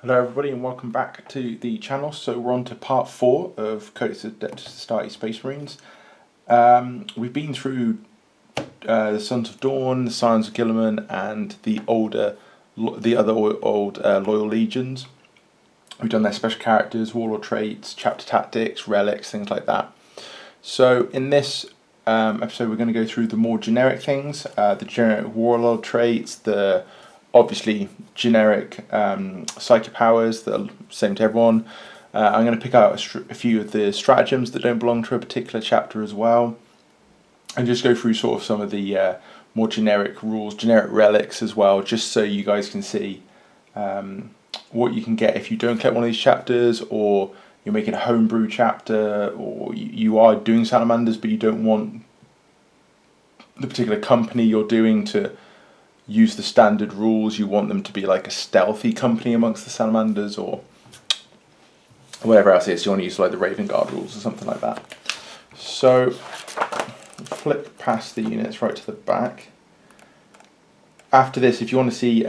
Hello everybody and welcome back to the channel. So we're on to part 4 of Codex Society Space Marines. We've been through the Sons of Dawn, the Scions of Guilliman and the other old Loyal Legions. We've done their special characters, Warlord traits, chapter tactics, relics, things like that. So in this episode we're going to go through the more generic things, the generic Warlord traits, the obviously generic psychic powers that are same to everyone. I'm going to pick out a few of the stratagems that don't belong to a particular chapter as well, and just go through sort of some of the more generic rules, generic relics as well, just so you guys can see what you can get if you don't collect one of these chapters, or you're making a homebrew chapter, or you are doing salamanders but you don't want the particular company you're doing to use the standard rules. You want them to be like a stealthy company amongst the salamanders or whatever else it is. You want to use like the Raven Guard rules or something like that. So flip past the units right to the back. After this, if you want to see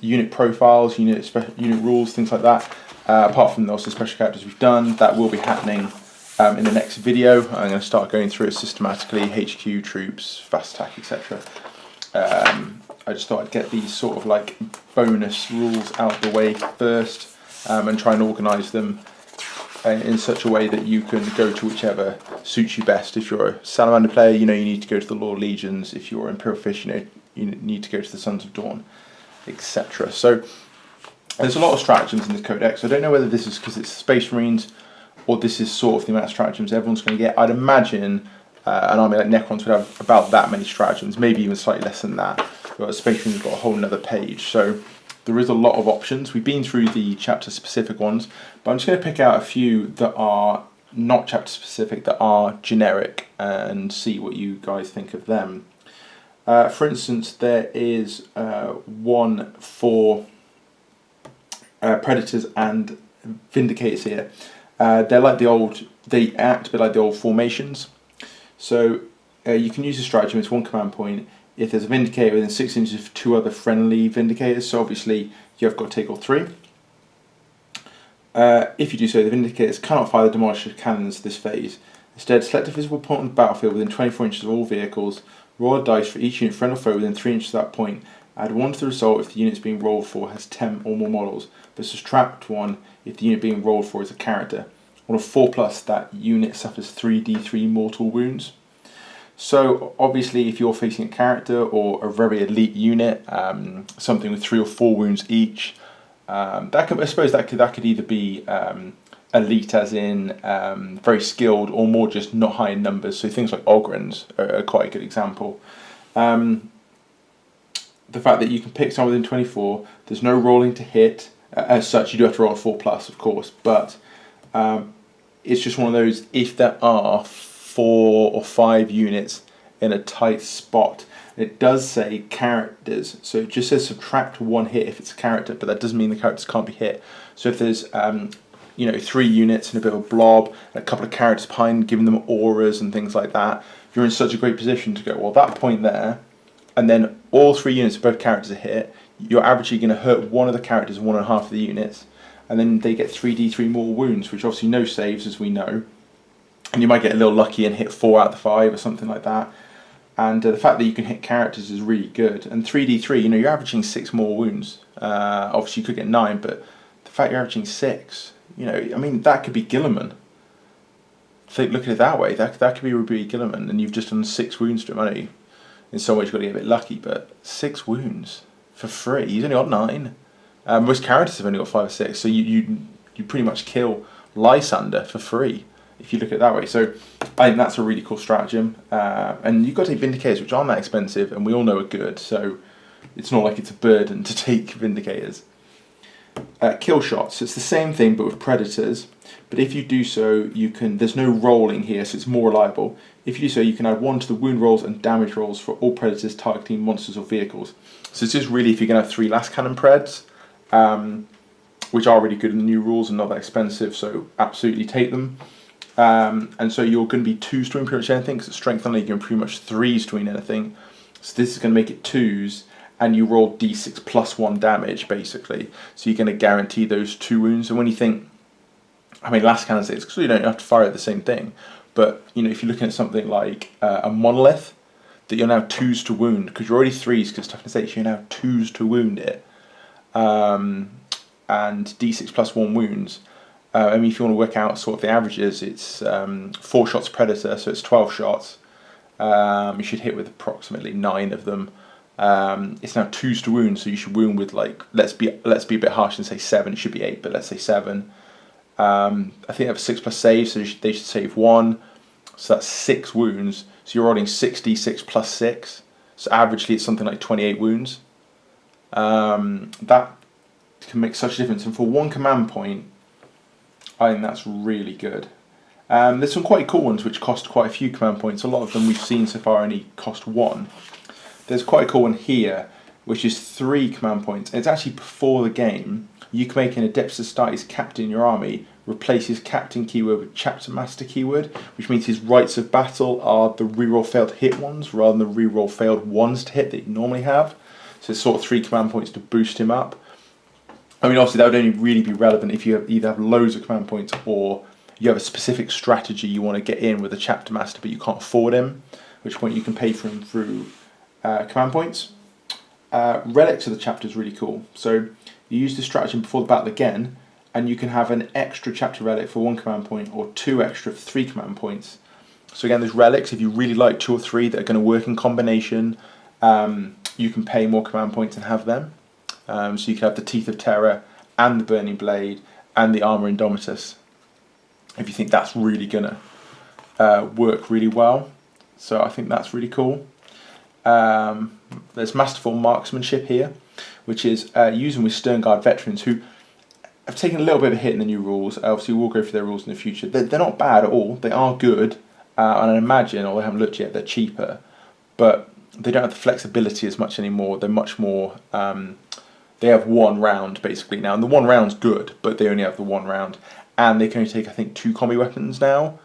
unit profiles, unit rules, things like that, apart from also special characters we've done, that will be happening in the next video. I'm going to start going through it systematically, HQ, troops, fast attack, etc. I just thought I'd get these sort of like bonus rules out of the way first, and try and organise them in such a way that you can go to whichever suits you best. If you're a Salamander player, you know you need to go to the Loyal Legions. If you're Imperial Fish, you need to go to the Sons of Dawn, etc. So there's a lot of stratagems in this codex. I don't know whether this is because it's Space Marines or this is sort of the amount of stratagems everyone's going to get. I'd imagine an army like Necrons would have about that many stratagems, maybe even slightly less than that. But Space Marine's got a whole nother page, so there is a lot of options. We've been through the chapter specific ones, but I'm just going to pick out a few that are not chapter specific, that are generic, and see what you guys think of them. For instance, there is one for Predators and Vindicators here. They're like they act a bit like the old formations. So you can use a stratagem, it's one command point, if there's a Vindicator within 6 inches of 2 other friendly Vindicators. So obviously you've got to take all 3. If you do so, the Vindicators cannot fire the Demolisher cannons this phase. Instead, select a visible point on the battlefield within 24 inches of all vehicles, roll a dice for each unit, friend or foe, within 3 inches of that point. Add 1 to the result if the unit being rolled for has 10 or more models, but subtract 1 if the unit being rolled for is a character. On a 4+, that unit suffers 3d3 mortal wounds. So obviously if you're facing a character or a very elite unit, something with 3 or 4 wounds each, I suppose that could either be elite as in very skilled, or more just not high in numbers. So things like Ogrins are quite a good example. The fact that you can pick someone within 24, there's no rolling to hit. As such, you do have to roll a 4+, of course, but it's just one of those, if there are 4 or 5 units in a tight spot. It does say characters, so it just says subtract 1 hit if it's a character, but that doesn't mean the characters can't be hit. So if there's 3 units and a bit of a blob, and a couple of characters behind, giving them auras and things like that, you're in such a great position to go, well, that point there, and then all 3 units of both characters are hit, you're averagely going to hurt one of the characters, 1.5 of the units, and then they get 3d3 more wounds, which obviously no saves, as we know. And you might get a little lucky and hit 4 out of the 5 or something like that. And the fact that you can hit characters is really good. And 3d3, you're averaging 6 more wounds. Obviously you could get 9, but the fact you're averaging 6, I mean, that could be Guilliman. Look at it that way. That could be Ruby Guilliman, and you've just done 6 wounds to him. I know in some ways you've got to get a bit lucky, but 6 wounds for free. He's only got 9. Most characters have only got 5 or 6, so you pretty much kill Lysander for free, if you look at it that way. So I think that's a really cool stratagem. And you've got to take Vindicators, which aren't that expensive, and we all know are good, so it's not like it's a burden to take Vindicators. Kill shots, it's the same thing but with Predators, but if you do so, there's no rolling here, so it's more reliable. If you do so, you can add 1 to the wound rolls and damage rolls for all Predators targeting monsters or vehicles. So it's just really if you're going to have 3 last cannon Preds, which are really good in the new rules and not that expensive, so absolutely take them. And so you're going to be 2s to win pretty much anything, because it's strength only, you're going pretty much 3s to win anything. So this is going to make it 2s, and you roll d6 plus 1 damage, basically. So you're going to guarantee those 2 wounds. And when you think, I mean, last cannon it's because you don't have to fire at the same thing. But, you know, if you're looking at something like a monolith, that you're now 2s to wound, because you're already 3s because toughness 8, so you're now 2s to wound it. And d6 plus 1 wounds. I mean, if you want to work out sort of the averages, it's 4 shots Predator, so it's 12 shots. You should hit with approximately 9 of them. It's now 2s to wound, so you should wound with, like, let's be a bit harsh and say 7. It should be 8, but let's say 7. I think they have a 6 plus save, so they should save 1. So that's 6 wounds. So you're rolling 6d6 plus 6. So averagely it's something like 28 wounds. That can make such a difference. And for 1 command point, I think that's really good. There's some quite cool ones which cost quite a few command points. A lot of them we've seen so far only cost 1. There's quite a cool one here, which is 3 command points. And it's actually before the game. You can make an Adeptus Astartes captain in your army replace his captain keyword with chapter master keyword, which means his rights of battle are the reroll failed to hit ones rather than the reroll failed ones to hit that you normally have. So it's sort of 3 command points to boost him up. I mean, obviously that would only really be relevant if you either have loads of command points or you have a specific strategy you want to get in with a chapter master but you can't afford him, at which point you can pay for him through command points. Relics of the chapter is really cool. So you use this stratagem before the battle again, and you can have an extra chapter relic for 1 command point or 2 extra for 3 command points. So again, there's relics. If you really like 2 or 3 that are going to work in combination, you can pay more command points and have them. So you can have the Teeth of Terror and the Burning Blade and the Armor Indomitus, if you think that's really going to work really well. So I think that's really cool. There's Masterful Marksmanship here, which is using with Stern Guard veterans who have taken a little bit of a hit in the new rules. Obviously we'll go through their rules in the future. They're not bad at all. They are good, and I imagine, although I haven't looked yet, they're cheaper, but they don't have the flexibility as much anymore. They're much more, they have 1 round basically now, and the 1 round's good, but they only have the 1 round, and they can only take, I think, 2 combi weapons now,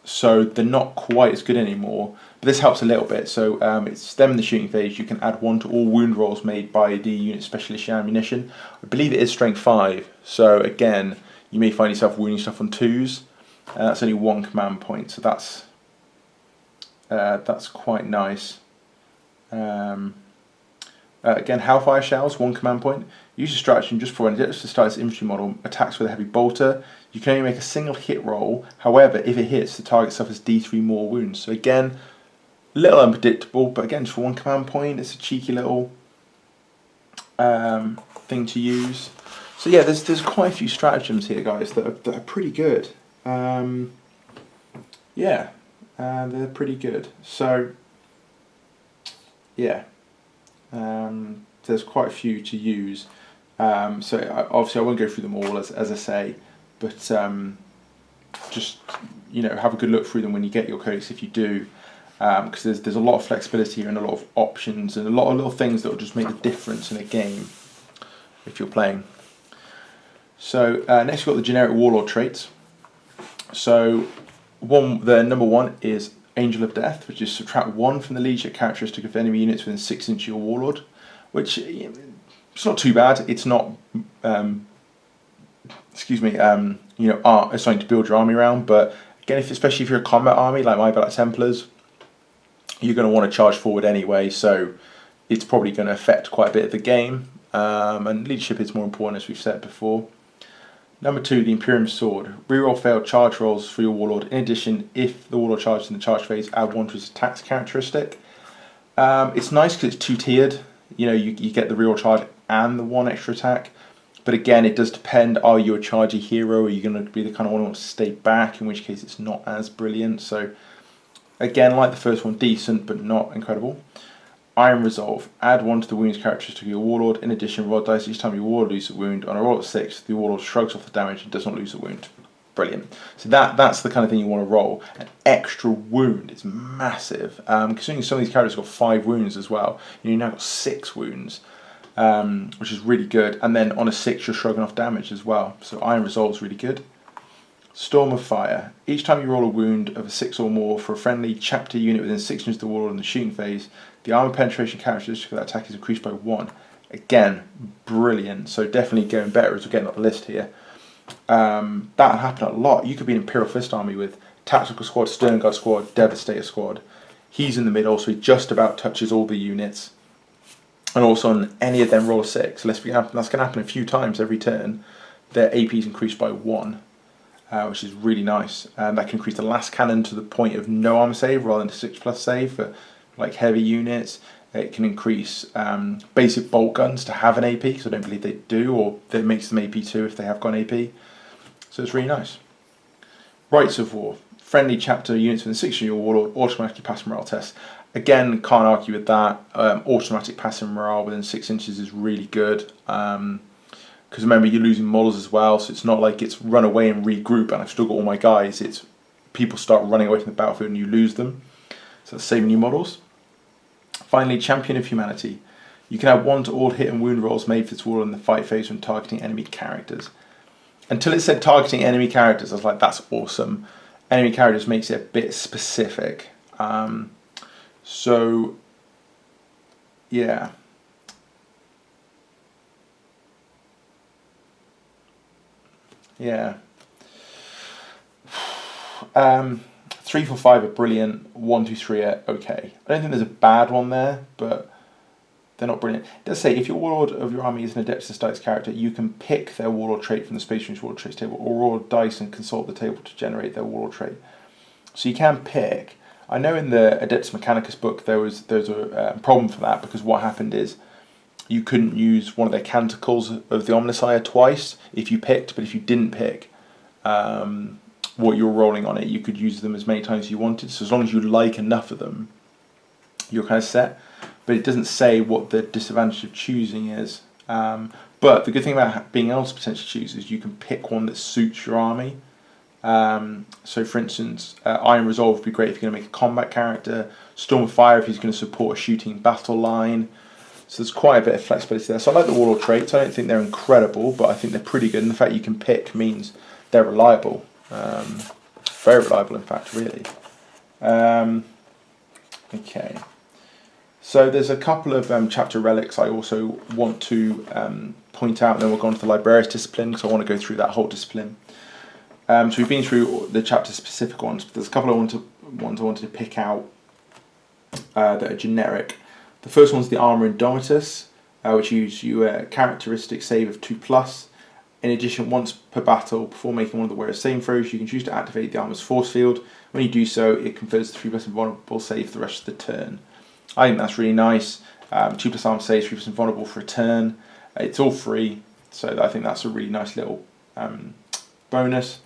so they're not quite as good anymore. But this helps a little bit. So it's them in the shooting phase. You can add 1 to all wound rolls made by the unit specialist ammunition. I believe it is strength 5. So again, you may find yourself wounding stuff on 2s. That's only 1 command point. So that's quite nice. Again, Hellfire Shells, 1 command point. Use a stratagem just for when it starts its infantry model attacks with a heavy bolter. You can only make a single hit roll. However, if it hits, the target suffers D3 more wounds. So again, a little unpredictable, but again, just for 1 command point, it's a cheeky little thing to use. So yeah, there's quite a few stratagems here, guys, that are pretty good. Yeah, they're pretty good. So yeah, there's quite a few to use. So obviously I won't go through them all as I say, but just, you know, have a good look through them when you get your codex if you do, because there's a lot of flexibility here and a lot of options and a lot of little things that will just make a difference in a game if you're playing. So next we've got the generic Warlord traits. So the number 1 is Angel of Death, which is subtract 1 from the leadership characteristic of enemy units within 6 inches of your Warlord, which it's not too bad. It's not, you know, something to build your army around. But again, especially if you're a combat army like my Black Templars, you're going to want to charge forward anyway. So it's probably going to affect quite a bit of the game. And leadership is more important, as we've said before. Number 2, the Imperium Sword. Reroll failed charge rolls for your Warlord. In addition, if the Warlord charges in the charge phase, add 1 to his attacks characteristic. It's nice because it's 2-tiered. You know, you get the reroll charge and the 1 extra attack. But again, it does depend. Are you a chargy hero? Are you going to be the kind of one who wants to stay back? In which case, it's not as brilliant. So again, like the first one, decent but not incredible. Iron Resolve. Add 1 to the wounds characteristic of your Warlord. In addition, roll dice each time your Warlord loses a wound. On a roll of 6, the Warlord shrugs off the damage and does not lose a wound. Brilliant. So that's the kind of thing you want to roll. An extra wound is massive. Considering some of these characters have got 5 wounds as well. You've now got 6 wounds, which is really good. And then on a 6, you're shrugging off damage as well. So Iron Resolve is really good. Storm of Fire. Each time you roll a wound of a 6 or more for a friendly chapter unit within 6 inches of the Warlord in the shooting phase, The armor penetration characteristic of that attack is increased by 1. Again, brilliant. So definitely going better as we're getting up the list here. That happened a lot. You could be an Imperial Fist army with Tactical Squad, Stern Guard Squad, Devastator Squad. He's in the middle, so he just about touches all the units. And also on any of them roll a 6. That's going to happen a few times every turn. Their AP is increased by 1, which is really nice. And that can increase the last cannon to the point of no armor save rather than 6+ save for like heavy units. It can increase basic bolt guns to have an AP, because I don't believe they do, or it makes them AP too if they have got an AP. So it's really nice. Rites of War. Friendly chapter units within 6 of your Warlord automatically pass morale tests. Again, can't argue with that. Automatic passing morale within 6 inches is really good. Because remember, you're losing models as well, so it's not like it's run away and regroup and I've still got all my guys. It's people start running away from the battlefield and you lose them. So that's saving you models. Finally, Champion of Humanity. You can add 1 to all hit and wound rolls made for this war in the fight phase when targeting enemy characters. Until it said targeting enemy characters, I was like, that's awesome. Enemy characters makes it a bit specific. So, yeah. Yeah. 3 for 5 are brilliant. 1, 2, 3 are okay. I don't think there's a bad one there, but they're not brilliant. It does say if your Warlord of your army is an Adeptus Dice character, you can pick their Warlord trait from the Space Marines Warlord traits table, or roll dice and consult the table to generate their Warlord trait. So you can pick. I know in the Adeptus Mechanicus book there was a problem for that, because what happened is you couldn't use one of their canticles of the Omnissiah twice if you picked, but if you didn't pick what you were rolling on it, you could use them as many times as you wanted. So as long as you like enough of them, you're kind of set. But it doesn't say what the disadvantage of choosing is. But the good thing about being able to potentially choose is you can pick one that suits your army. So for instance, Iron Resolve would be great if you're going to make a combat character. Storm of Fire if he's going to support a shooting battle line. So there's quite a bit of flexibility there. So I like the Warlord traits. I don't think they're incredible, but I think they're pretty good. And the fact you can pick means they're reliable. Very reliable, in fact, really. Okay. So there's a couple of chapter relics I also want to point out, and then we'll go on to the Librarius discipline, because I want to go through that whole discipline. So we've been through the chapter-specific ones, but there's a couple I wanted to pick out that are generic. The first one's the Armour Indomitus, which gives you a characteristic save of 2+. In addition, once per battle, before making one of the wearer's saving throws, you can choose to activate the armor's force field. When you do so, it confers the 3+ invulnerable save for the rest of the turn. I think that's really nice. 2+ armor saves, 3+ invulnerable for a turn. It's all free, so I think that's a really nice little bonus.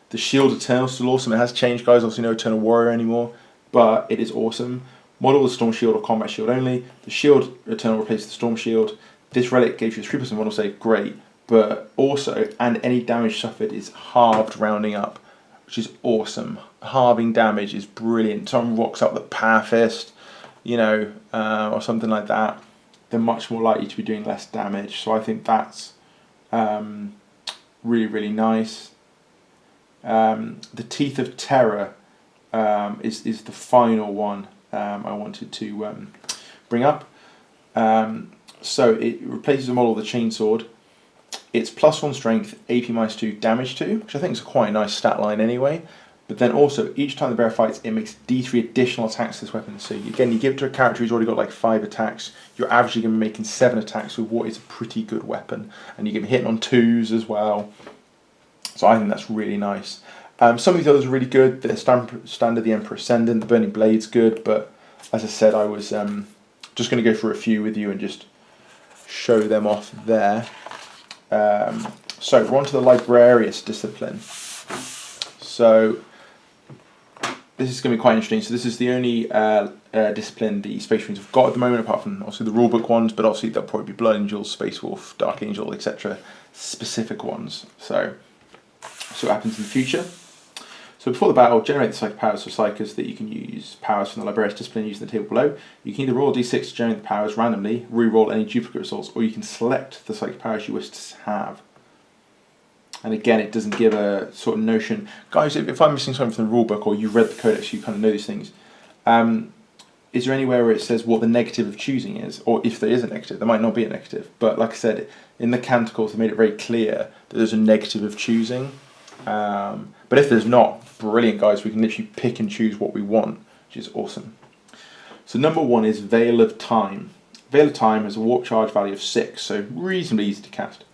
The Shield Eternal is still awesome. It has changed, guys. Obviously no Eternal Warrior anymore, but it is awesome. Model the Storm Shield or Combat Shield only. The Shield Eternal replaces the Storm Shield. This relic gives you a 3+ invulnerable save, great. But also, and any damage suffered is halved rounding up, which is awesome. Halving damage is brilliant. Someone rocks up the Power Fist, you know, or something like that, they're much more likely to be doing less damage. So I think that's really, really nice. The Teeth of Terror is the final one I wanted to bring up. So it replaces the model of the Chainsword. It's +1 strength, AP -2, damage 2, which I think is quite a nice stat line anyway. But then also, each time the bearer fights, it makes D3 additional attacks to this weapon. So again, you give it to a character who's already got like 5 attacks, you're averagely going to be making 7 attacks with what is a pretty good weapon. And you're going to be hitting on 2s as well. So I think that's really nice. Some of the others are really good. The standard, the Emperor Ascendant, the Burning Blade's good. But as I said, I was just going to go through a few with you and just show them off there. So we're on to the Librarius discipline. So this is going to be quite interesting. So this is the only discipline the Space Marines have got at the moment, apart from obviously the rulebook ones, but obviously there'll probably be Blood Angels, Space Wolf, Dark Angel, etc. specific ones. So what happens in the future. So before the battle, generate the psychic powers for psychers that you can use powers from the Librarius discipline using the table below. You can either roll D6 to generate the powers randomly, re-roll any duplicate results, or you can select the psychic powers you wish to have. And again, it doesn't give a sort of notion. Guys, if I'm missing something from the rulebook, or you've read the Codex, you kind of know these things. is there anywhere where it says what the negative of choosing is? Or if there is a negative, there might not be a negative. But like I said, in the Canticles, they made it very clear that there's a negative of choosing. But if there's not, brilliant, guys. We can literally pick and choose what we want, which is awesome. So number 1 is Veil of Time. Veil of Time has a warp charge value of 6, so reasonably easy to cast.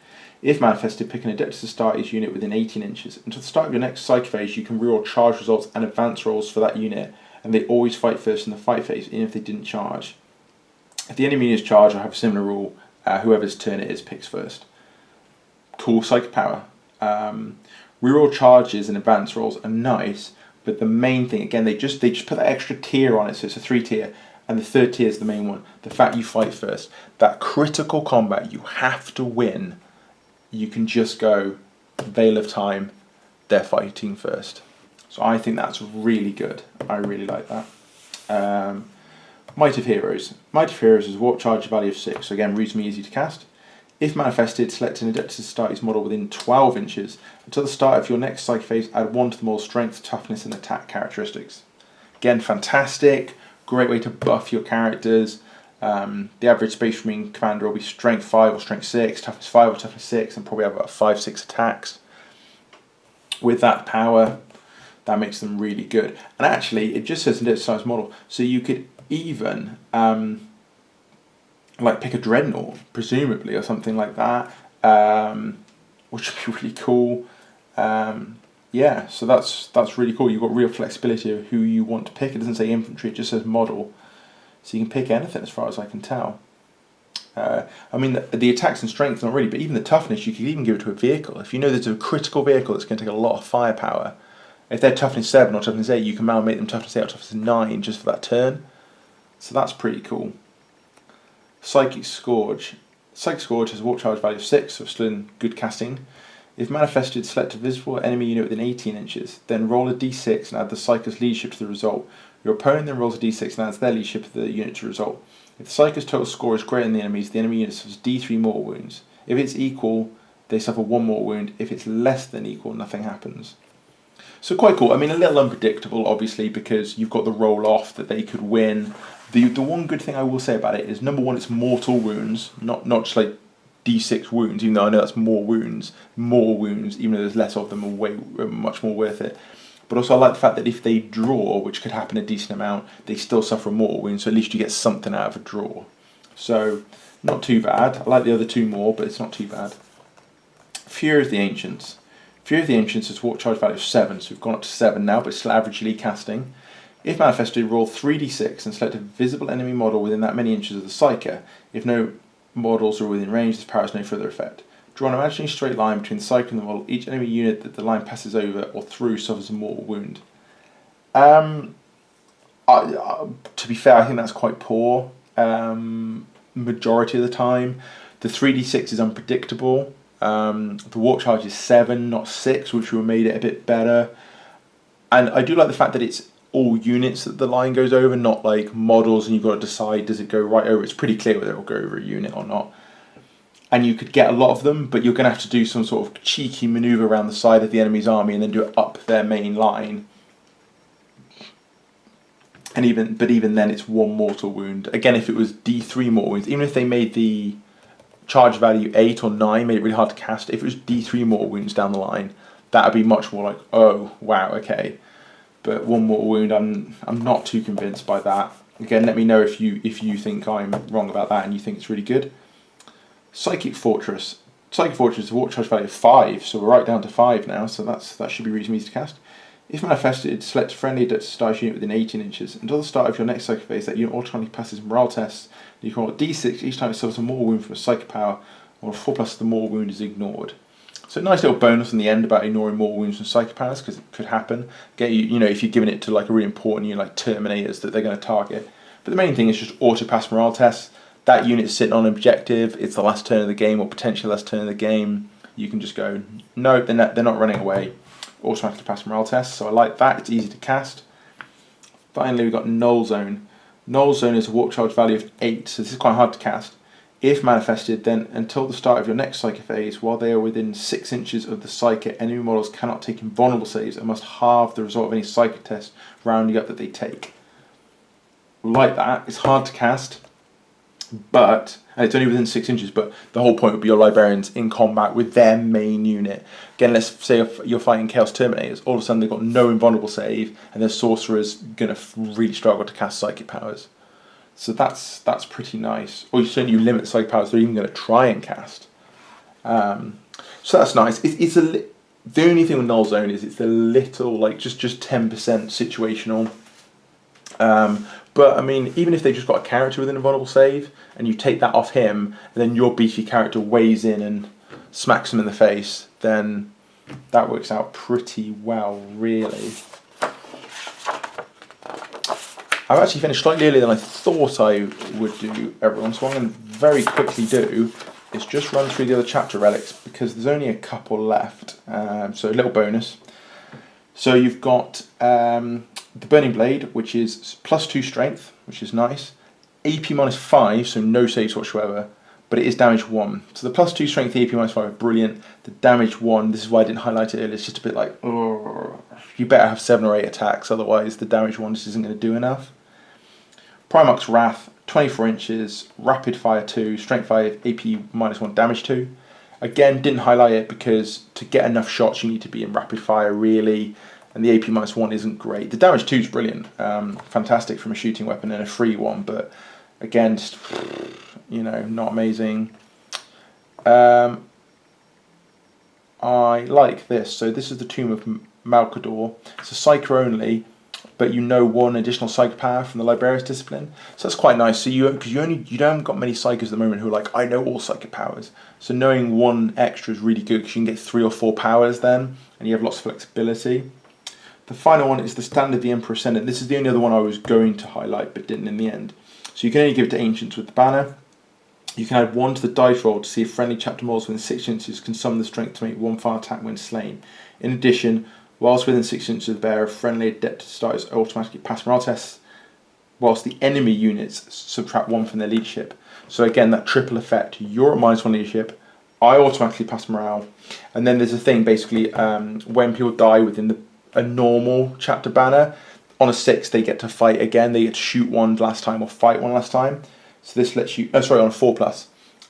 If manifested, pick an Adeptus Astartes unit within 18 inches. Until the start of your next Psyche phase, you can reroll charge results and advance rolls for that unit, and they always fight first in the fight phase, even if they didn't charge. If the enemy is charged, I have a similar rule. Whoever's turn it is picks first. Cool Psyche power. Reroll charges and advance rolls are nice, but the main thing, again, they just put that extra tier on it, so it's a 3 tier, and the 3rd tier is the main one. The fact you fight first. That critical combat, you have to win. You can just go Veil of Time, they're fighting first. So I think that's really good. I really like that. Might of Heroes. Might of Heroes is a warp charge value of 6, so again, reasonably easy to cast. If manifested, select an Adeptus Astartes model within 12 inches. Until the start of your next Psyche phase, add 1 to the model's strength, toughness, and attack characteristics. Again, fantastic. Great way to buff your characters. The average Space Marine commander will be strength 5 or strength 6, toughness 5 or toughness 6, and probably have about 5-6 attacks. With that power, that makes them really good. And actually, it just says Adeptus Astartes model, so you could even like pick a Dreadnought, presumably, or something like that, which would be really cool. Yeah, so that's really cool. You've got real flexibility of who you want to pick. It doesn't say infantry, it just says model. So you can pick anything as far as I can tell. I mean, the attacks and strength, not really, but even the toughness, you could even give it to a vehicle. If you know there's a critical vehicle that's going to take a lot of firepower, if they're toughness 7 or toughness 8, you can now make them toughness 8 or toughness 9 just for that turn. So that's pretty cool. Psychic Scourge. Psychic Scourge has a warp charge value of 6, so still in good casting. If manifested, select a visible enemy unit within 18 inches, then roll a d6 and add the Psychic leadership to the result. Your opponent then rolls a d6 and adds their leadership to the unit to the result. If the Psychic's total score is greater than the enemy's, the enemy unit suffers d3 mortal wounds. If it's equal, they suffer 1 mortal wound. If it's less than equal, nothing happens. So quite cool. I mean, a little unpredictable, obviously, because you've got the roll off that they could win. The one good thing I will say about it is, number 1, it's mortal wounds, not just d6 wounds, even though I know that's more wounds, even though there's less of them, are much more worth it. But also I like the fact that if they draw, which could happen a decent amount, they still suffer a mortal wound, so at least you get something out of a draw. So, not too bad. I like the other 2 more, but it's not too bad. Fury of the Ancients. Fury of the Ancients has warp charge value of 7, so we've gone up to 7 now, but it's still averagely casting. If manifested, roll 3d6 and select a visible enemy model within that many inches of the Psyche. If no models are within range, this power has no further effect. Draw an imaginary straight line between the Psyche and the model. Each enemy unit that the line passes over or through suffers a mortal wound. To be fair, I think that's quite poor. Majority of the time. The 3d6 is unpredictable. The warp charge is 7, not 6, which would have made it a bit better. And I do like the fact that it's all units that the line goes over, not like models, and you've got to decide, does it go right over? It's pretty clear whether it will go over a unit or not. And you could get a lot of them, but you're going to have to do some sort of cheeky maneuver around the side of the enemy's army and then do it up their main line. And even then, it's 1 mortal wound. Again, if it was d3 mortal wounds, even if they made the charge value 8 or 9, made it really hard to cast. If it was d3 mortal wounds down the line, that would be much more like, oh wow, okay. But 1 mortal wound, I'm not too convinced by that. Again, let me know if you think I'm wrong about that and you think it's really good. Psychic Fortress. Psychic Fortress is a warp charge value of 5, so we're right down to 5 now, so that should be reasonably easy to cast. If manifested, select a friendly Adeptus Astartes unit within 18 inches. Until the start of your next Psychic phase, that unit automatically passes morale tests. You can roll a d6 each time it suffers a mortal wound from a Psychic power, or 4+ if the mortal wound is ignored. So a nice little bonus in the end about ignoring mortal wounds from Psychic powers, because it could happen. Get you know, if you're giving it to like a really important unit like Terminators that they're going to target. But the main thing is just auto pass morale tests. That unit's sitting on objective, it's the last turn of the game, or potentially last turn of the game. You can just go, no, they're not running away. Automatically pass morale tests, so I like that, it's easy to cast. Finally, we've got Null Zone. Null Zone is a warp charge value of 8, so this is quite hard to cast. If manifested, then until the start of your next Psyche phase, while they are within 6 inches of the Psyche, enemy models cannot take invulnerable saves and must halve the result of any Psyche test rounding up that they take. like that. It's hard to cast, but and it's only within 6 inches. But the whole point would be your librarians in combat with their main unit. Again, let's say you're fighting Chaos Terminators. All of a sudden they've got no invulnerable save, and their sorcerer's gonna really struggle to cast psychic powers. So that's pretty nice. Or you limit psychic powers they're even going to try and cast. So that's nice. The only thing with Null Zone is it's a little like just 10% situational. But I mean, even if they just got a character with an invulnerable save and you take that off him, and then your beefy character weighs in and smacks him in the face, then that works out pretty well, really. I've actually finished slightly earlier than I thought I would do, everyone. So what I'm going to very quickly do is just run through the other chapter relics because there's only a couple left. So a little bonus. So you've got the Burning Blade, which is +2 strength, which is nice. AP -5, so no saves whatsoever, but it is damage 1. So the +2 strength, the AP -5 are brilliant. The damage 1, this is why I didn't highlight it earlier, it's just a bit like, oh, you better have 7 or 8 attacks, otherwise the damage 1 just isn't going to do enough. Primarch's Wrath, 24 inches, Rapid Fire 2, Strength 5, AP -1, Damage 2. Again, didn't highlight it because to get enough shots you need to be in Rapid Fire really, and the AP -1 isn't great. The Damage 2 is brilliant, fantastic from a shooting weapon and a free one, but again, just, you know, not amazing. I like this. So this is the Tomb of Malcador. It's a Psyker only, but you know 1 additional Psyker power from the Librarius discipline, so that's quite nice. So because you don't got many Psykers at the moment who are like, I know all Psyker powers. So knowing 1 extra is really good because you can get 3 or 4 powers then, and you have lots of flexibility. The final one is the Stand of the Emperor Ascendant. This is the only other one I was going to highlight, but didn't in the end. So you can only give it to Ancients with the banner. You can add 1 to the dice roll to see if friendly chapter models within 6 inches can summon the strength to make 1 final attack when slain. In addition, whilst within 6 inches of the bearer, friendly adept starters automatically pass morale tests, whilst the enemy units subtract 1 from their leadership. So again, that triple effect. You're at -1 leadership, I automatically pass morale, and then there's a thing basically when people die within a normal chapter banner, on a 6 they get to fight again. They get to shoot 1 last time or fight 1 last time. So this lets you, on a 4+.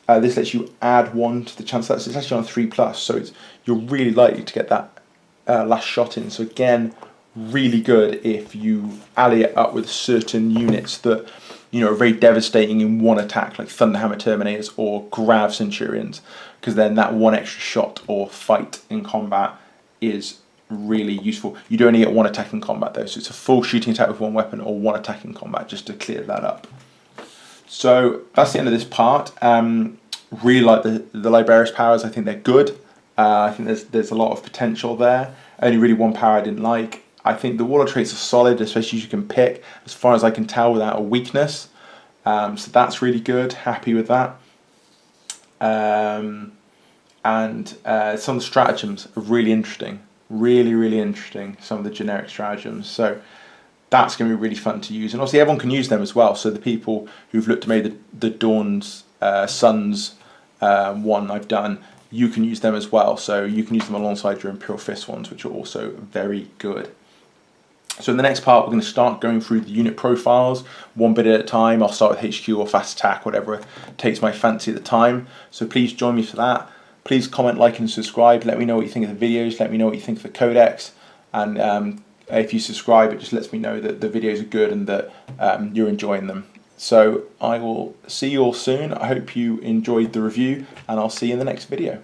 This lets you add 1 to the chance of that. So it's actually on a 3+. So you're really likely to get that last shot in. So again, really good if you ally it up with certain units that are very devastating in 1 attack, like Thunderhammer Terminators or Grav Centurions, because then that 1 extra shot or fight in combat is really useful. You do only get 1 attack in combat though, so it's a full shooting attack with 1 weapon or 1 attack in combat, just to clear that up. So that's the end of this part. Really like the Librarius powers. I think they're good. I think there's a lot of potential there. Only really 1 power I didn't like. I think the Warlord traits are solid, especially as you can pick, as far as I can tell, without a weakness. So that's really good. Happy with that. And some of the stratagems are really interesting. Really interesting, some of the generic stratagems. So that's going to be really fun to use. And obviously everyone can use them as well. So the people who've looked at maybe the Dawn's Suns one I've done, you can use them as well. So you can use them alongside your Imperial Fist ones, which are also very good. So in the next part, we're going to start going through the unit profiles, 1 bit at a time. I'll start with HQ or Fast Attack, whatever takes my fancy at the time. So please join me for that. Please comment, like and subscribe. Let me know what you think of the videos. Let me know what you think of the Codex. And if you subscribe, it just lets me know that the videos are good and that you're enjoying them. So I will see you all soon. I hope you enjoyed the review, and I'll see you in the next video.